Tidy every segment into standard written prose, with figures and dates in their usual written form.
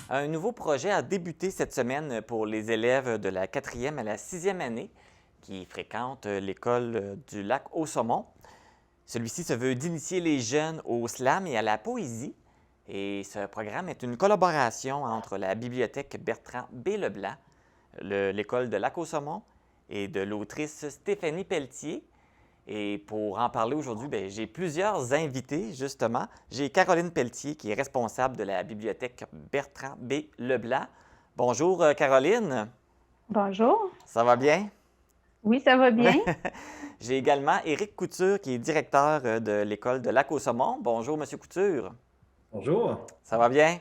Un nouveau projet a débuté cette semaine pour les élèves de la 4e à la 6e année qui fréquentent l'école du lac Au-Saumon. Celui-ci se veut d'initier les jeunes au slam et à la poésie. Et ce programme est une collaboration entre la bibliothèque Bertrand B. Leblanc, l'école de lac Au-Saumon et de l'autrice Stéphanie Pelletier. Et pour en parler aujourd'hui, j'ai plusieurs invités, justement. J'ai Caroline Pelletier, qui est responsable de la bibliothèque Bertrand B. Leblanc. Bonjour, Caroline. Bonjour. Ça va bien? Oui, ça va bien. J'ai également Éric Couture, qui est directeur de l'école de Lac-au-Saumon. Bonjour, Monsieur Couture. Bonjour. Ça va bien?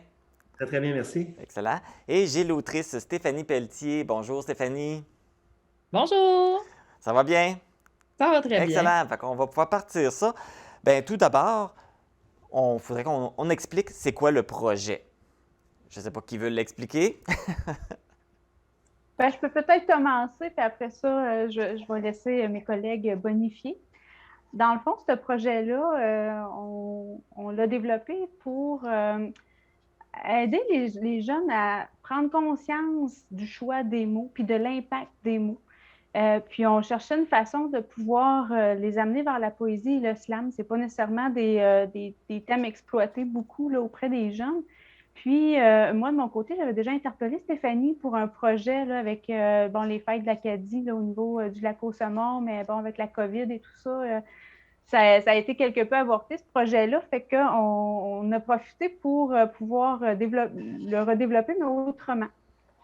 Très, très bien, merci. Excellent. Et j'ai l'autrice Stéphanie Pelletier. Bonjour, Stéphanie. Bonjour, Ça va bien? ça va très bien. Excellent. Fait qu'on va pouvoir partir ça. Bien, tout d'abord, on faudrait qu'on explique c'est quoi le projet. Je ne sais pas qui veut l'expliquer. Je peux peut-être commencer, puis après ça, je vais laisser mes collègues bonifier. Dans le fond, ce projet-là, on l'a développé pour aider les jeunes à prendre conscience du choix des mots, puis de l'impact des mots. Puis on cherchait une façon de pouvoir les amener vers la poésie et le slam. Ce n'est pas nécessairement des thèmes exploités beaucoup là, auprès des jeunes. Puis moi, de mon côté, j'avais déjà interpellé Stéphanie pour un projet là, avec les fêtes de l'Acadie au niveau du lac Au-Saumon, mais bon, avec la COVID et tout ça, ça a été quelque peu avorté, ce projet-là. Fait qu'on a profité pour pouvoir le redévelopper, mais autrement,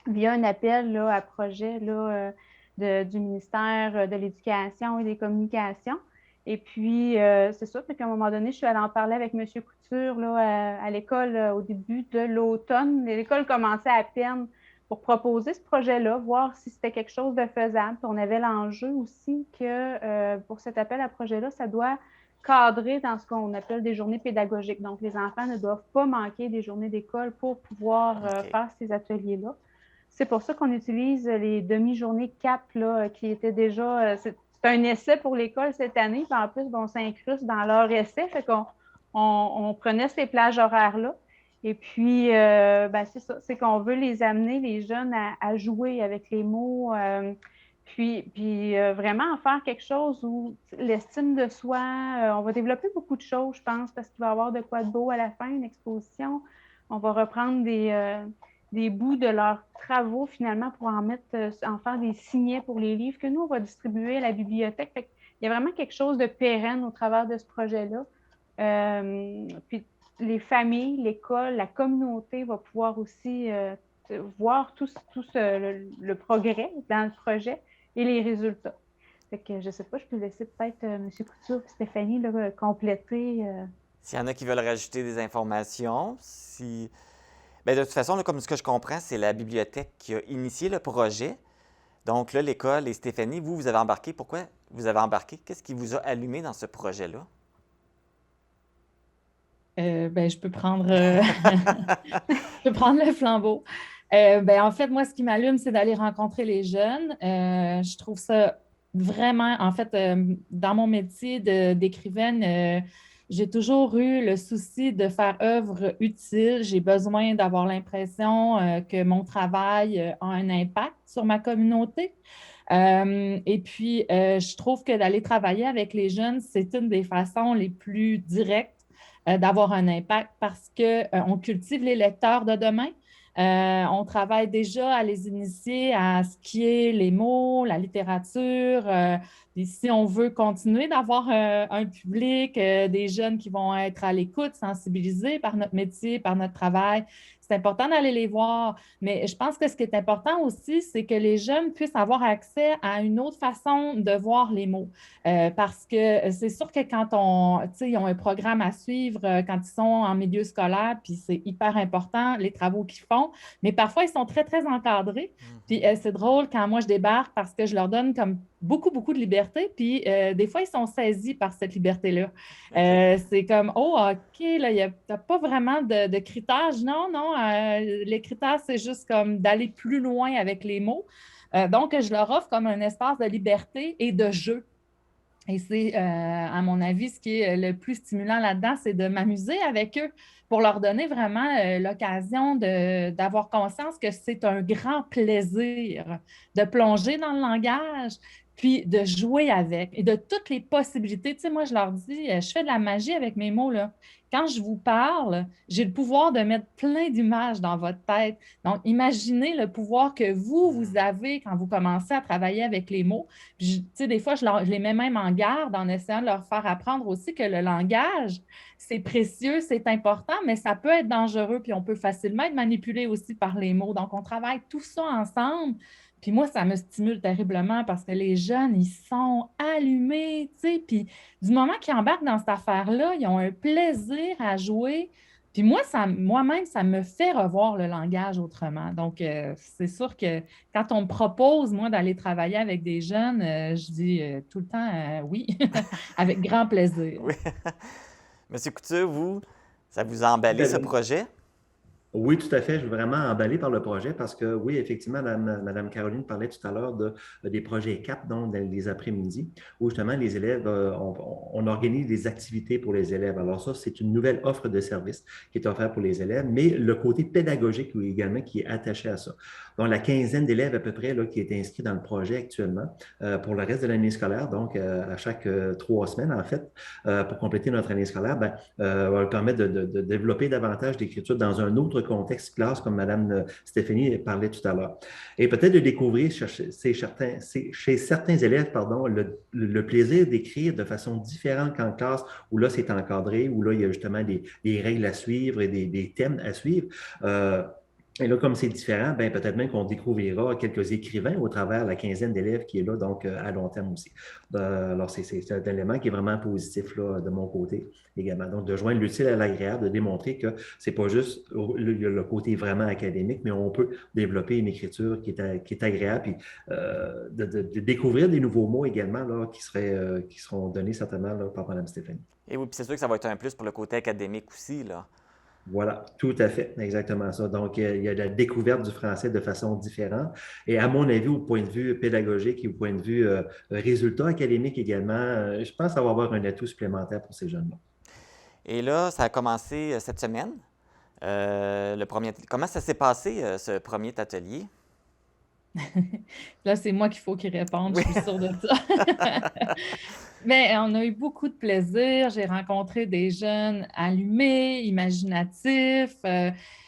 via un appel là, à projet là, du ministère de l'Éducation et des Communications. Et puis, c'est ça, qu'à un moment donné, je suis allée en parler avec M. Couture là, à l'école au début de l'automne. L'école commençait à peine pour proposer ce projet-là, voir si c'était quelque chose de faisable. Puis on avait l'enjeu aussi que pour cet appel à projet-là, ça doit cadrer dans ce qu'on appelle des journées pédagogiques. Donc, les enfants ne doivent pas manquer des journées d'école pour pouvoir faire ces ateliers-là. C'est pour ça qu'on utilise les demi-journées CAP, là, qui étaient déjà. C'est un essai pour l'école cette année. Puis en plus, on s'incruste dans leur essai. Fait qu'on prenait ces plages horaires-là. Et puis, c'est ça. C'est qu'on veut les amener, les jeunes, à jouer avec les mots. Puis vraiment en faire quelque chose où l'estime de soi, on va développer beaucoup de choses, je pense, parce qu'il va y avoir de quoi de beau à la fin, une exposition. On va reprendre des bouts de leurs travaux finalement pour en faire des signets pour les livres que nous, on va distribuer à la bibliothèque. Fait il y a vraiment quelque chose de pérenne au travers de ce projet-là. Puis les familles, l'école, la communauté va pouvoir aussi voir tout le progrès dans le projet et les résultats. Fait que je ne sais pas, je peux laisser peut-être M. Couture et Stéphanie là, compléter. S'il y en a qui veulent rajouter des informations, si... Bien, de toute façon, là, comme ce que je comprends, c'est la bibliothèque qui a initié le projet. Donc là, l'école et Stéphanie, vous avez embarqué. Pourquoi vous avez embarqué? Qu'est-ce qui vous a allumé dans ce projet-là? Je peux prendre, je peux prendre le flambeau. En fait, moi, ce qui m'allume, c'est d'aller rencontrer les jeunes. Je trouve ça vraiment, en fait, dans mon métier d'écrivaine, j'ai toujours eu le souci de faire œuvre utile. J'ai besoin d'avoir l'impression que mon travail a un impact sur ma communauté. Et puis, je trouve que d'aller travailler avec les jeunes, c'est une des façons les plus directes d'avoir un impact parce qu'on cultive les lecteurs de demain. On travaille déjà à les initier à ce qui est les mots, la littérature. Et si on veut continuer d'avoir un public, des jeunes qui vont être à l'écoute, sensibilisés par notre métier, par notre travail, c'est important d'aller les voir. Mais je pense que ce qui est important aussi, c'est que les jeunes puissent avoir accès à une autre façon de voir les mots. Parce que c'est sûr que ils ont un programme à suivre quand ils sont en milieu scolaire, puis c'est hyper important, les travaux qu'ils font, mais parfois, ils sont très, très encadrés. Puis c'est drôle quand moi, je débarque parce que je leur donne comme beaucoup, beaucoup de liberté, puis des fois, ils sont saisis par cette liberté-là. C'est comme, oh, OK, là, il n'y a pas vraiment de critères. Non, non, les critères, c'est juste comme d'aller plus loin avec les mots. Donc, je leur offre comme un espace de liberté et de jeu. Et c'est, à mon avis, ce qui est le plus stimulant là-dedans, c'est de m'amuser avec eux pour leur donner vraiment l'occasion d'avoir conscience que c'est un grand plaisir de plonger dans le langage, puis de jouer avec et de toutes les possibilités. Tu sais, moi, je leur dis, je fais de la magie avec mes mots, là. Quand je vous parle, j'ai le pouvoir de mettre plein d'images dans votre tête. Donc, imaginez le pouvoir que vous avez quand vous commencez à travailler avec les mots. Puis, tu sais, des fois, je les mets même en garde en essayant de leur faire apprendre aussi que le langage, c'est précieux, c'est important, mais ça peut être dangereux, puis on peut facilement être manipulé aussi par les mots. Donc, on travaille tout ça ensemble. Puis moi, ça me stimule terriblement parce que les jeunes, ils sont allumés, tu sais, puis du moment qu'ils embarquent dans cette affaire-là, ils ont un plaisir à jouer. Puis moi, moi-même, ça me fait revoir le langage autrement. Donc, c'est sûr que quand on me propose, moi, d'aller travailler avec des jeunes, je dis tout le temps oui, avec grand plaisir. Oui. Monsieur Couture, vous, ça vous a Tout emballé à ce fait. projet? Oui, tout à fait. Je suis vraiment emballé par le projet parce que, oui, effectivement, Madame Caroline parlait tout à l'heure des projets CAP, donc dans les après-midi, où justement les élèves, on organise des activités pour les élèves. Alors ça, c'est une nouvelle offre de service qui est offerte pour les élèves, mais le côté pédagogique oui, également qui est attaché à ça. Donc, la quinzaine d'élèves à peu près là, qui est inscrit dans le projet actuellement pour le reste de l'année scolaire, donc à chaque 3 semaines, en fait, pour compléter notre année scolaire, ben, va leur permettre de développer davantage d'écriture dans un autre contexte classe, comme Mme Stéphanie parlait tout à l'heure. Et peut-être de découvrir chez certains élèves pardon, le plaisir d'écrire de façon différente qu'en classe, où là, c'est encadré, où là, il y a justement des règles à suivre et des thèmes à suivre. Et là, comme c'est différent, ben, peut-être même qu'on découvrira quelques écrivains au travers de la quinzaine d'élèves qui est là, donc à long terme aussi. Alors, c'est un élément qui est vraiment positif là, de mon côté également. Donc, de joindre l'utile à l'agréable, de démontrer que c'est pas juste le côté vraiment académique, mais on peut développer une écriture qui est agréable, puis de découvrir des nouveaux mots également là, qui seront donnés certainement là, par Mme Stéphanie. Et oui, puis c'est sûr que ça va être un plus pour le côté académique aussi, là. Voilà, tout à fait, exactement ça. Donc, il y a la découverte du français de façon différente. Et à mon avis, au point de vue pédagogique et au point de vue résultat académique également, je pense que ça va avoir un atout supplémentaire pour ces jeunes-là. Et là, ça a commencé cette semaine. Comment ça s'est passé, ce premier atelier? Là, c'est moi qu'il faut qu'ils répondent, je Oui. suis sûre de ça. Mais on a eu beaucoup de plaisir. J'ai rencontré des jeunes allumés, imaginatifs,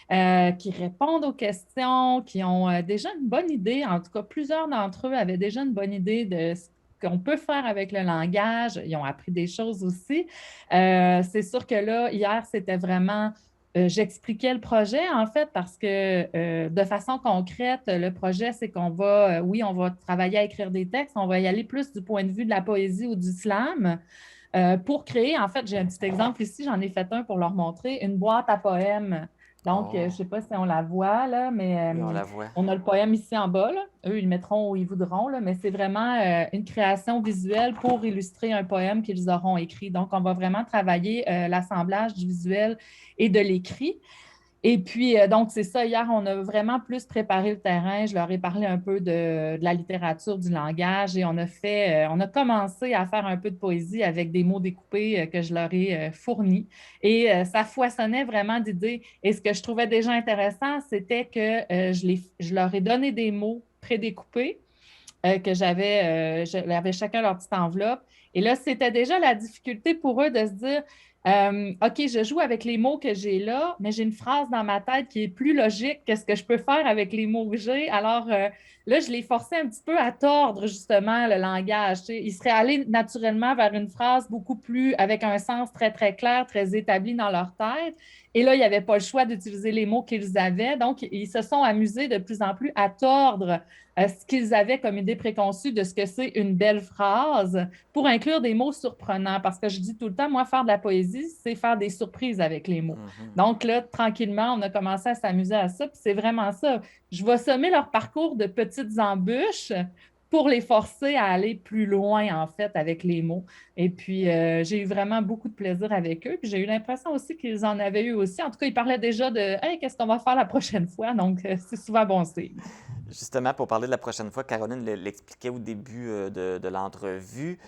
qui répondent aux questions, qui ont déjà une bonne idée. En tout cas, plusieurs d'entre eux avaient déjà une bonne idée de ce qu'on peut faire avec le langage. Ils ont appris des choses aussi. C'est sûr que là, hier, c'était vraiment j'expliquais le projet, en fait, parce que de façon concrète, le projet, c'est qu'on va, oui, on va travailler à écrire des textes, on va y aller plus du point de vue de la poésie ou du slam pour créer, en fait, j'ai un petit exemple ici, j'en ai fait un pour leur montrer, une boîte à poèmes. Donc, je ne Oh, sais pas si on la voit, là, mais oui, on la voit. on a le poème ici en bas, là. Eux, ils le mettront où ils voudront, là, mais c'est vraiment une création visuelle pour illustrer un poème qu'ils auront écrit. Donc, on va vraiment travailler l'assemblage du visuel et de l'écrit. Et puis, donc, c'est ça, hier, on a vraiment plus préparé le terrain. Je leur ai parlé un peu de la littérature, du langage et on a commencé à faire un peu de poésie avec des mots découpés que je leur ai fournis. Et ça foisonnait vraiment d'idées. Et ce que je trouvais déjà intéressant, c'était que je leur ai donné des mots prédécoupés j'avais chacun leur petite enveloppe. Et là, c'était déjà la difficulté pour eux de se dire, OK, je joue avec les mots que j'ai là, mais j'ai une phrase dans ma tête qui est plus logique que ce que je peux faire avec les mots que j'ai. Alors là, je les forçais un petit peu à tordre justement le langage. Tu sais. Ils seraient allés naturellement vers une phrase beaucoup plus avec un sens très, très clair, très établi dans leur tête. Et là, il n'y avait pas le choix d'utiliser les mots qu'ils avaient. Donc, ils se sont amusés de plus en plus à tordre ce qu'ils avaient comme idée préconçue de ce que c'est une belle phrase pour inclure des mots surprenants. Parce que je dis tout le temps, moi, faire de la poésie, c'est faire des surprises avec les mots. Mhm. Donc là, tranquillement, on a commencé à s'amuser à ça. Puis c'est vraiment ça. Je vais sommer leur parcours de petites embûches pour les forcer à aller plus loin, en fait, avec les mots. Et puis, j'ai eu vraiment beaucoup de plaisir avec eux. Puis, j'ai eu l'impression aussi qu'ils en avaient eu aussi. En tout cas, ils parlaient déjà de Hey, qu'est-ce qu'on va faire la prochaine fois? Donc, c'est souvent bon signe. Justement, pour parler de la prochaine fois, Caroline l'expliquait au début de l'entrevue.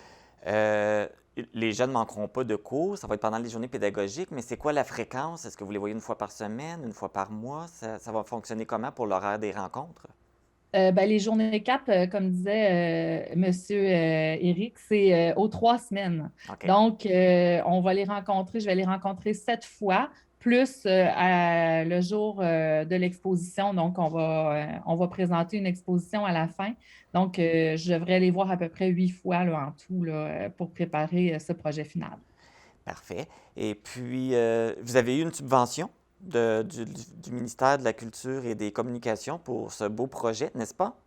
Euh, les jeunes ne manqueront pas de cours, ça va être pendant les journées pédagogiques, mais c'est quoi la fréquence? Est-ce que vous les voyez une fois par semaine, une fois par mois? Ça va fonctionner comment pour l'horaire des rencontres? Ben, les journées CAP, comme disait Monsieur Éric, c'est aux 3 semaines. OK. Donc, je vais les rencontrer 7 fois, plus le jour de l'exposition. Donc, on va présenter une exposition à la fin. Donc, je devrais les voir à peu près 8 fois là, en tout là, pour préparer ce projet final. Parfait. Et puis, vous avez eu une subvention du ministère de la Culture et des Communications pour ce beau projet, n'est-ce pas?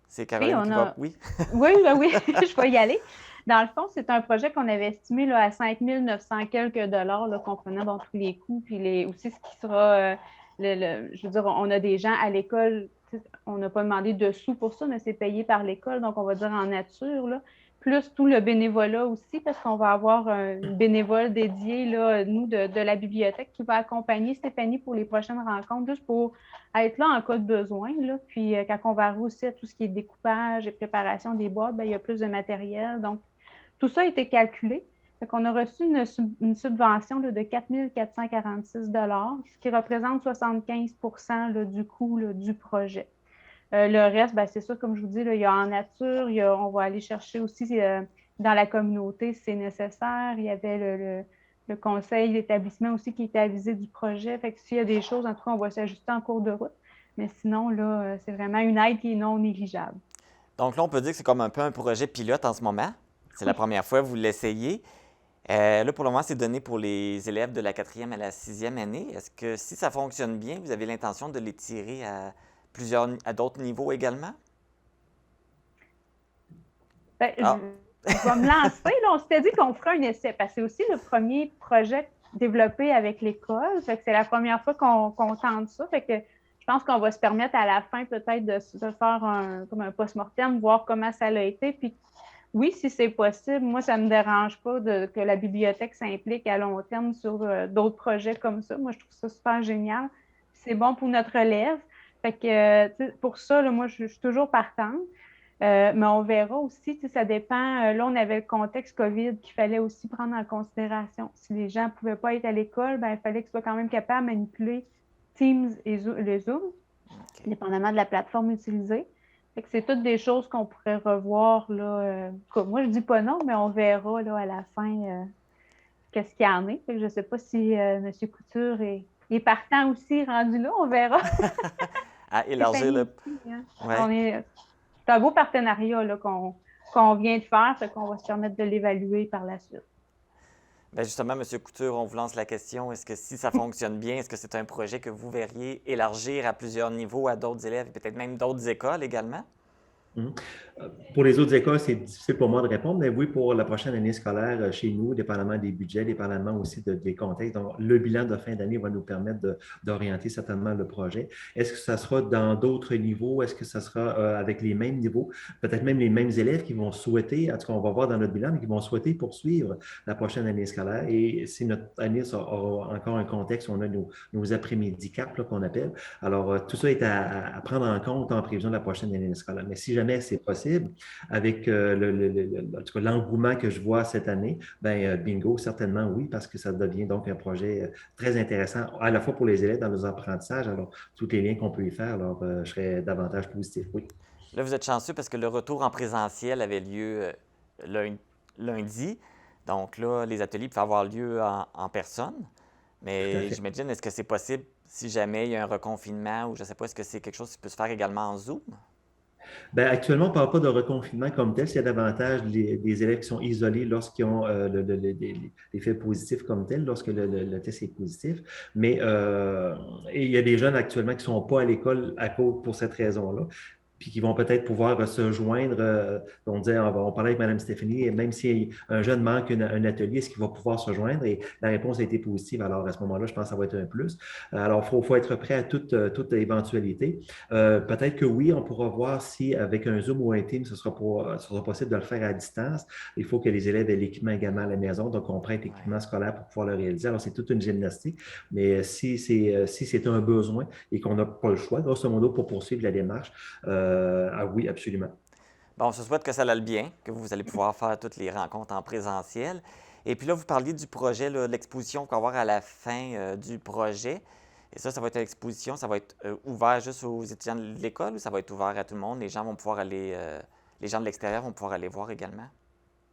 C'est Oui, Caroline qui va... Oui? oui, ben oui, je vais y aller. Dans le fond, c'est un projet qu'on avait estimé là, à 5 900 quelques dollars, là, comprenant donc tous les coûts, puis aussi ce qui sera, je veux dire, on a des gens à l'école, on n'a pas demandé de sous pour ça, mais c'est payé par l'école, donc on va dire en nature, là, plus tout le bénévolat aussi, parce qu'on va avoir un bénévole dédié, là, nous, de la bibliothèque, qui va accompagner Stéphanie pour les prochaines rencontres, juste pour être là en cas de besoin. Là. Puis quand on va arriver aussi à tout ce qui est découpage et préparation des boîtes, bien, il y a plus de matériel. Donc, tout ça a été calculé. Fait qu'on a reçu une subvention là, de 4 446 ce qui représente 75 là, du coût là, du projet. Le reste, ben, c'est ça, comme je vous dis, là, il y a en nature, on va aller chercher aussi dans la communauté si c'est nécessaire. Il y avait le conseil d'établissement aussi qui était avisé du projet. Fait que s'il y a des choses, en tout cas, on va s'ajuster en cours de route. Mais sinon, là, c'est vraiment une aide qui est non négligeable. Donc là, on peut dire que c'est comme un peu un projet pilote en ce moment. C'est la Oui. première fois que vous l'essayez. Là, pour le moment, c'est donné pour les élèves de la 4e à la 6e année. Est-ce que si ça fonctionne bien, vous avez l'intention de les tirer à d'autres niveaux également? Ben, Ah, je vais me lancer. Là, on s'était dit qu'on ferait un essai parce que c'est aussi le premier projet développé avec l'école. Fait que c'est la première fois qu'on tente ça. Fait que je pense qu'on va se permettre à la fin peut-être de faire comme un post-mortem, voir comment ça a été. Puis oui, si c'est possible, moi, ça ne me dérange pas que la bibliothèque s'implique à long terme sur d'autres projets comme ça. Moi, je trouve ça super génial. C'est bon pour notre élève. Fait que, pour ça, là, moi, je suis toujours partante. Mais on verra aussi, ça dépend. Là, on avait le contexte COVID qu'il fallait aussi prendre en considération. Si les gens ne pouvaient pas être à l'école, ben, il fallait qu'ils soient quand même capables de manipuler Teams et le Zoom, dépendamment de la plateforme utilisée. Fait que c'est toutes des choses qu'on pourrait revoir. Là, moi, je ne dis pas non, mais on verra là, à la fin qu'est-ce qu'il y en est. Fait que je ne sais pas si M. Couture est partant aussi, rendu là, on verra. à élargir le... Hein. C'est un beau partenariat là, qu'on vient de faire, fait qu'on va se permettre de l'évaluer par la suite. Bien justement, M. Couture, on vous lance la question. Est-ce que si ça fonctionne bien, est-ce que c'est un projet que vous verriez élargir à plusieurs niveaux à d'autres élèves et peut-être même d'autres écoles également? Pour les autres écoles, c'est difficile pour moi de répondre, mais oui, pour la prochaine année scolaire chez nous, dépendamment des budgets, dépendamment aussi des contextes. Donc, le bilan de fin d'année va nous permettre d'orienter certainement le projet. Est-ce que ça sera dans d'autres niveaux? Est-ce que ça sera avec les mêmes niveaux? Peut-être même les mêmes élèves qui vont souhaiter, en tout cas, on va voir dans notre bilan, mais qui vont souhaiter poursuivre la prochaine année scolaire. Et si notre année aura encore un contexte, on a nos après-midi CAP qu'on appelle. Alors, tout ça est à prendre en compte en prévision de la prochaine année scolaire. Mais si jamais c'est possible, avec en tout cas, l'engouement que je vois cette année, ben, bingo, certainement oui, parce que ça devient donc un projet très intéressant, à la fois pour les élèves dans leurs apprentissages, alors tous les liens qu'on peut y faire, alors je serais davantage positif, oui. Là, vous êtes chanceux parce que le retour en présentiel avait lieu lundi. Donc là, les ateliers peuvent avoir lieu en personne. Mais j'imagine, est-ce que c'est possible si jamais il y a un reconfinement ou je ne sais pas, est-ce que c'est quelque chose qui peut se faire également en Zoom? Bien, actuellement, on ne parle pas de reconfinement comme tel. Il y a davantage des élèves qui sont isolés lorsqu'ils ont l'effet positif comme tel, lorsque le test est positif. Mais et il y a des jeunes actuellement qui ne sont pas à l'école pour cette raison-là, puis qui vont peut-être pouvoir se joindre. On parlait avec Mme Stéphanie, et même si un jeune manque un atelier, est-ce qu'il va pouvoir se joindre? Et la réponse a été positive. Alors, à ce moment-là, je pense que ça va être un plus. Alors, il faut être prêt à toute éventualité. Peut-être que oui, on pourra voir si avec un Zoom ou un Team, ce sera possible de le faire à distance. Il faut que les élèves aient l'équipement également à la maison, donc on prête l'équipement scolaire pour pouvoir le réaliser. Alors, c'est toute une gymnastique, mais si c'est un besoin et qu'on n'a pas le choix, grosso modo, pour poursuivre la démarche, ah oui, absolument. Bon, on se souhaite que ça aille bien, que vous allez pouvoir faire toutes les rencontres en présentiel. Et puis là, vous parliez du projet, là, de l'exposition qu'on va avoir à la fin du projet. Et ça va être une exposition, ça va être ouvert juste aux étudiants de l'école ou ça va être ouvert à tout le monde? Les gens vont pouvoir aller, les gens de l'extérieur vont pouvoir aller voir également?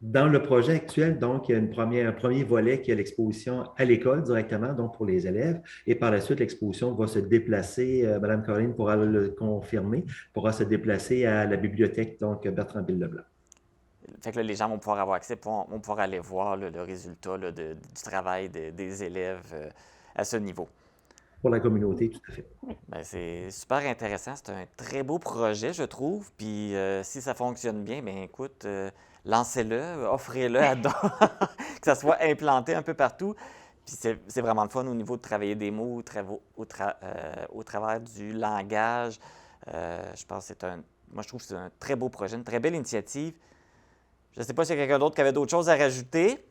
Dans le projet actuel, donc, il y a un premier volet qui est l'exposition à l'école directement, donc pour les élèves. Et par la suite, l'exposition va se déplacer, Mme Caroline pourra le confirmer, pourra se déplacer à la bibliothèque, donc Bertrand-Ville-Leblanc. Fait que là, les gens vont pouvoir avoir accès, vont pouvoir aller voir là, le résultat là, du travail des élèves à ce niveau. Pour la communauté, tout à fait. Bien, c'est super intéressant. C'est un très beau projet, je trouve. Puis si ça fonctionne bien, bien écoute, lancez-le, offrez-le à d'autres, que ça soit implanté un peu partout. Puis c'est vraiment le fun au niveau de travailler des mots, au travers du langage. Je pense que moi, je trouve que c'est un très beau projet, une très belle initiative. Je ne sais pas s'il y a quelqu'un d'autre qui avait d'autres choses à rajouter.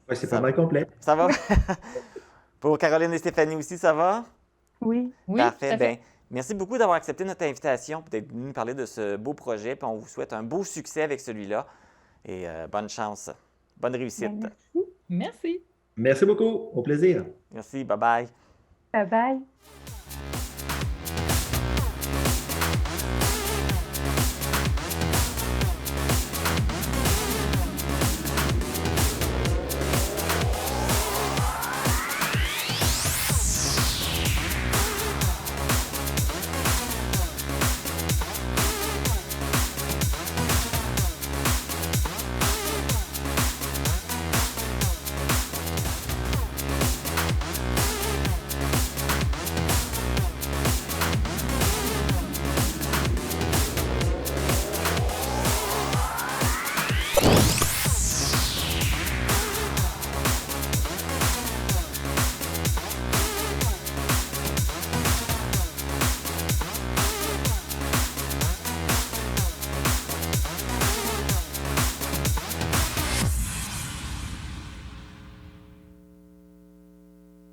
Oui, c'est pas mal complet. Ça va? Pour Caroline et Stéphanie aussi, ça va? Oui. Oui, Parfait. tout à fait. Bien, merci beaucoup d'avoir accepté notre invitation et d'être venu nous parler de ce beau projet. Puis on vous souhaite un beau succès avec celui-là. Et bonne chance. Bonne réussite. Ben, merci. Merci. Merci beaucoup. Au plaisir. Merci. Bye bye. Bye bye.